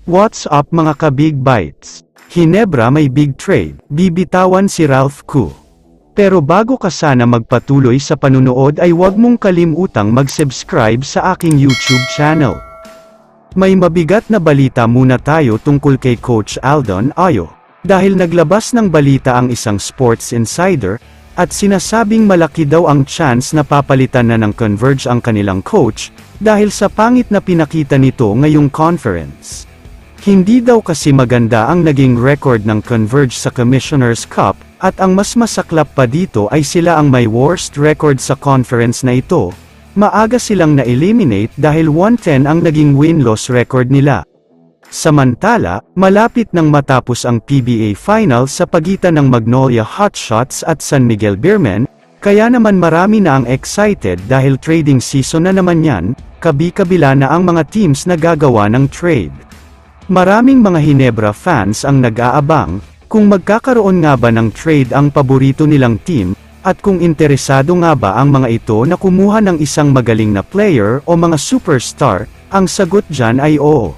What's up mga ka-Big Bites? Hinebra may big trade, bibitawan si Ralph Koo. Pero bago ka sana magpatuloy sa panunood ay huwag mong kalimutang mag-subscribe sa aking YouTube channel. May mabigat na balita muna tayo tungkol kay Coach Aldon Ayo, dahil naglabas ng balita ang isang sports insider, at sinasabing malaki daw ang chance na papalitan na ng Converge ang kanilang coach, dahil sa pangit na pinakita nito ngayong conference. Hindi daw kasi maganda ang naging record ng Converge sa Commissioner's Cup, at ang mas masaklap pa dito ay sila ang may worst record sa conference na ito. Maaga silang na-eliminate dahil 110 ang naging win-loss record nila. Samantala, malapit nang matapos ang PBA Final sa pagitan ng Magnolia Hotshots at San Miguel Beermen, kaya naman marami na ang excited dahil trading season na naman yan, kabi-kabila na ang mga teams na gagawa ng trade. Maraming mga Hinebra fans ang nag-aabang, kung magkakaroon nga ba ng trade ang paborito nilang team, at kung interesado nga ba ang mga ito na kumuha ng isang magaling na player o mga superstar, ang sagot dyan ay oo.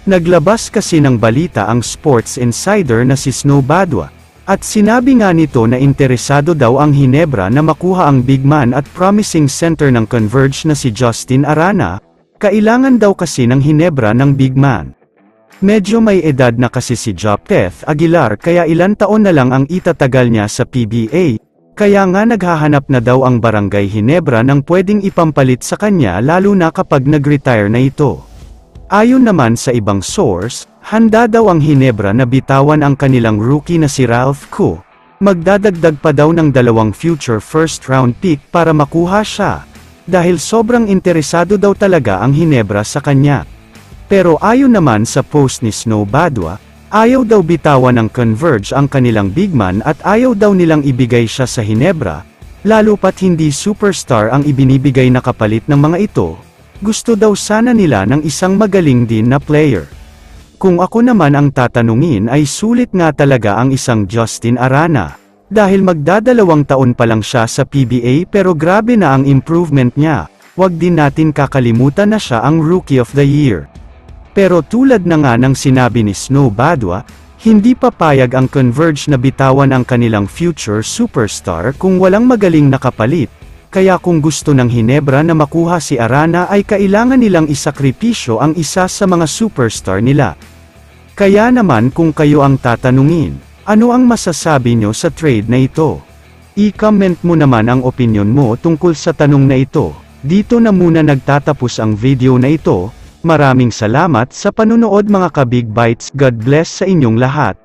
Naglabas kasi ng balita ang sports insider na si Snow Badwa, at sinabi nga nito na interesado daw ang Hinebra na makuha ang big man at promising center ng Converge na si Justin Arana, kailangan daw kasi ng Hinebra ng big man. Medyo may edad na kasi si Jopeth Aguilar kaya ilan taon na lang ang itatagal niya sa PBA, kaya nga naghahanap na daw ang Barangay Hinebra ng pwedeng ipampalit sa kanya lalo na kapag nag-retire na ito. Ayon naman sa ibang source, handa daw ang Hinebra na bitawan ang kanilang rookie na si Ralph Koo. Magdadagdag pa daw ng 2 future first round pick para makuha siya, dahil sobrang interesado daw talaga ang Hinebra sa kanya. Pero ayon naman sa post ni Snow Badwa, ayaw daw bitawan ng Converge ang kanilang big man at ayaw daw nilang ibigay siya sa Hinebra, lalo pat hindi superstar ang ibinibigay na kapalit ng mga ito. Gusto daw sana nila ng isang magaling din na player. Kung ako naman ang tatanungin ay sulit nga talaga ang isang Justin Arana, dahil magdadalawang taon pa lang siya sa PBA pero grabe na ang improvement niya. Wag din natin kakalimutan na siya ang Rookie of the Year. Pero tulad na nga ng sinabi ni Snow Badwa, hindi papayag ang Converge na bitawan ang kanilang future superstar kung walang magaling na kapalit, kaya kung gusto ng Hinebra na makuha si Arana ay kailangan nilang isakripisyo ang isa sa mga superstar nila. Kaya naman kung kayo ang tatanungin, ano ang masasabi nyo sa trade na ito? I-comment mo naman ang opinion mo tungkol sa tanong na ito. Dito na muna nagtatapos ang video na ito. Maraming salamat sa panunood mga ka-Big Bites. God bless sa inyong lahat.